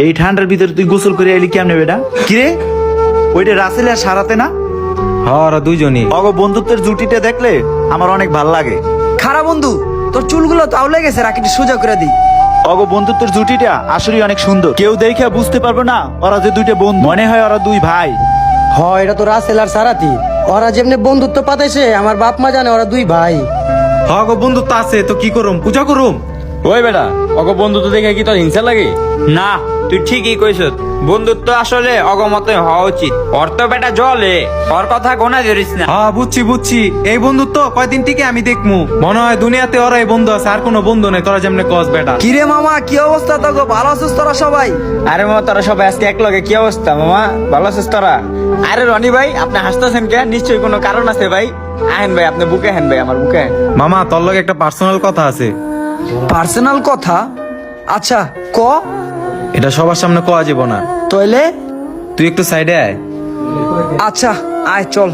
এই ঠান্ডার ভিতরে তুই গোসল করে এলি কেমনে বেটা? কিরে ওইটা রাসেল আর সারাতে না? হ্যাঁ ওরা দুইজনই। অগ বন্ধুত্বের জুটিটা দেখলে আমার অনেক ভাল লাগে। খারাপ বন্ধু, তোর চুলগুলো তো আউলে গেছে, রাখিটি সোজা করে দিই। অগ বন্ধুত্বের জুটিটা আসলে অনেক সুন্দর। কেউ দেখে বুঝতে পারবে না ওরা যে দুইটা বন্ধু, মনে হয় ওরা দুই ভাই। এটা তো রাসেল আর সারাতি। ওরা যেমনি বন্ধুত্ব পাতাইছে, আমার বাপ মা জানে ওরা দুই ভাই। হ্যাঁ গো বন্ধুত্ব আছে তো কি করুম, পূজা করুম। ওই বেটা অগ বন্ধুত্ব দেখে কি তোর হিংসা লাগে? না, তুই ঠিকই কইছ। বন্ধুত্ব আসলে অগমতে হওয়া উচিত। ওর তো বেটা জলে, ওর কথা গোনা ধরিস না। হ্যাঁ বুঝছি। এই বন্ধুত্ব কয়দিন টিকে আমি দেখমু। মনে হয় দুনিয়াতে ওরাই বন্ধু আছে, আর কোনো বন্ধু নেই। তোরা যেমনে কস বেটা। কিরে মামা, কি অবস্থা তো? ভালো আছিস তোরা সবাই? আরে মামা, তোরা সবাই আজকে এক লগে। কি অবস্থা মামা, ভালো আছিস তোরা? আরে রনি ভাই, আপনি হাসতেছেন কে? নিশ্চয়ই কোনো কারণ আছে ভাই। আহেন ভাই, আপনি বুকে হেন ভাই, আমার বুকে হেন। মামা তোর লগে একটা পার্সোনাল কথা আছে। পার্সোনাল কথা? আচ্ছা ক। এটা সবার সামনে কওয়া যাব না। তইলে? তুই একটু সাইডে আয়। আচ্ছা আয় চল।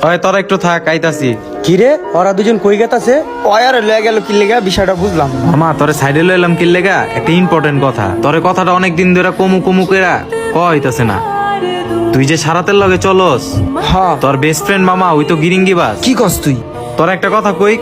হয় তোরা একটু থাক, আইতাছি। কিরে ওরা দুজন কই গেতাছে? ওই আর লয়ে গেল কি লেগা, বিষয়টা বুঝলাম না। মামা তোরে সাইডে লইলাম কি লেগা, একটা ইম্পর্টেন্ট কথা। তোরে কথাটা অনেক দিন ধরে কমু কইরা কইতাছে না। তুই যে সারাতের লগে চলস, হ্যাঁ। তোর বেস্ট ফ্রেন্ড মামা ওই তো গিরিঙ্গিবাজ। কি কস তুই? তোর একটা কথা কই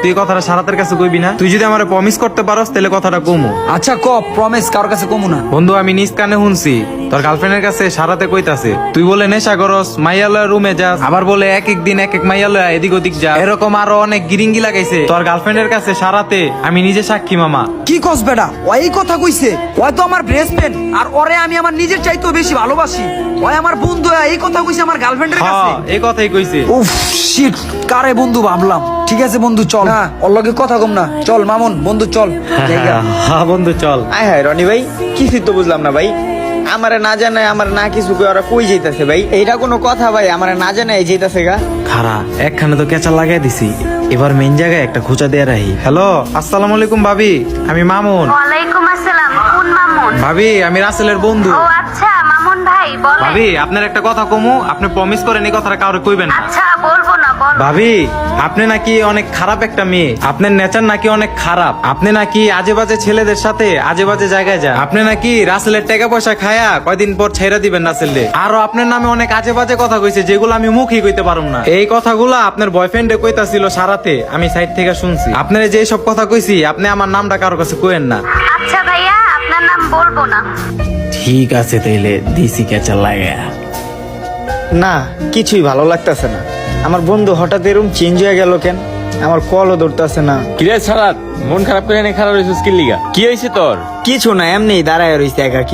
তুই কথাটা সারাতের কাছে কইবি না? তুই যদি আমারে প্রমিস করতে পারস তাহলে কথাটা কমু। আচ্ছা ক, প্রমিস কার কাছে কমু না। বন্ধু আমি নিজ কানে শুনছি তোর গার্লফ্রেন্ডের কাছে সারাতে কইতাছে তুই বলে নেশা করস, মাইয়ালয় রুমে যাস, আবার বলে এক এক দিন এক এক মাইয়ালয় এদিক ওদিক যা, এরকম আরো অনেক গিরিঙ্গি লাগাইছে তোর গার্লফ্রেন্ডের কাছে সারাতে। আমি নিজে সাক্ষী মামা। কি কস বেটা? ওই কথা কইছে? ওই তো আমার বেস্ট ফ্রেন্ড, আর ওরে আমি আমার নিজের চাইতেও বেশি ভালোবাসি। ওই আমার বন্ধু, এই কথা কইছে আমার গার্লফ্রেন্ডের কাছে? হ্যাঁ এই কথাই কইছে। উফ শিট, কারে বন্ধু ভাবলাম। ঠিক আছে বন্ধু চল, না ওর লগে কথা কম না। চল মামুন বন্ধু চল। জায়গা। হ্যাঁ বন্ধু চল। আয় হায় রনি ভাই, কিছুই তো বুঝলাম না ভাই। আমারে না জানায়, আমার না কিছু কই ওরা কই যাইতাছে ভাই? এইটা কোনো কথা ভাই? আমারে না জানায় যাইতাছে গা? খারা একখানে তো কেঁচা লাগাই দিছি, এবার মেন জায়গায় একটা খোঁচা দিয়ে রাহি। হ্যালো আসসালামু আলাইকুম ভাবি, আমি মামুন। ওয়ালাইকুম আসসালাম। কোন মামুন? ভাবি আমি রাসেলের বন্ধু। ও আচ্ছা, মামুন ভাই বলেন। ভাবি আপনার একটা কথা কমু, আপনি প্রমিস করেন এই কথাটা কাউরে কইবেন না। আচ্ছা বলবো না, বল। ভাবি আপনি নাকি অনেক খারাপ একটা মেয়ে, আপনার নেচার নাকি অনেক খারাপ, আপনি নাকি আজে বাজে ছেলেদের সাথে আজে বাজে জায়গায় যান, আপনি নাকি রাসেলের টাকা পয়সা খায়া কয়দিন পর ছেড়ে দিবেন রাসেলরে। আরো আপনার নামে অনেক আজে বাজে কথা কইছে যেগুলো আমি মুখই কইতে পারুম না। এই কথাগুলো আপনার বয়ফ্রেন্ডে কইতাছিল সারাতে, আমি সাইড থেকে শুনছি। আপনার যে সব কথা কইছি, আপনি আমার নামটা কারো কাছে কইেন না। আচ্ছা ভাইয়া, আপনার নাম বলবো না। ঠিক আছে তাইলে দিছি কেঁচা লাগা। না, কিছুই ভালো লাগতেছে না। আমার বন্ধু হঠাৎ এরকম চেঞ্জ হয়ে গেল কেন? আমার কলও ধরতেছে না। কিরে সারাত, মন খারাপ করে খারাপ হয়েছিস কি লিগা? কি হয়েছে তোর? কিছু না, এমনি দাঁড়ায় রইছে একা।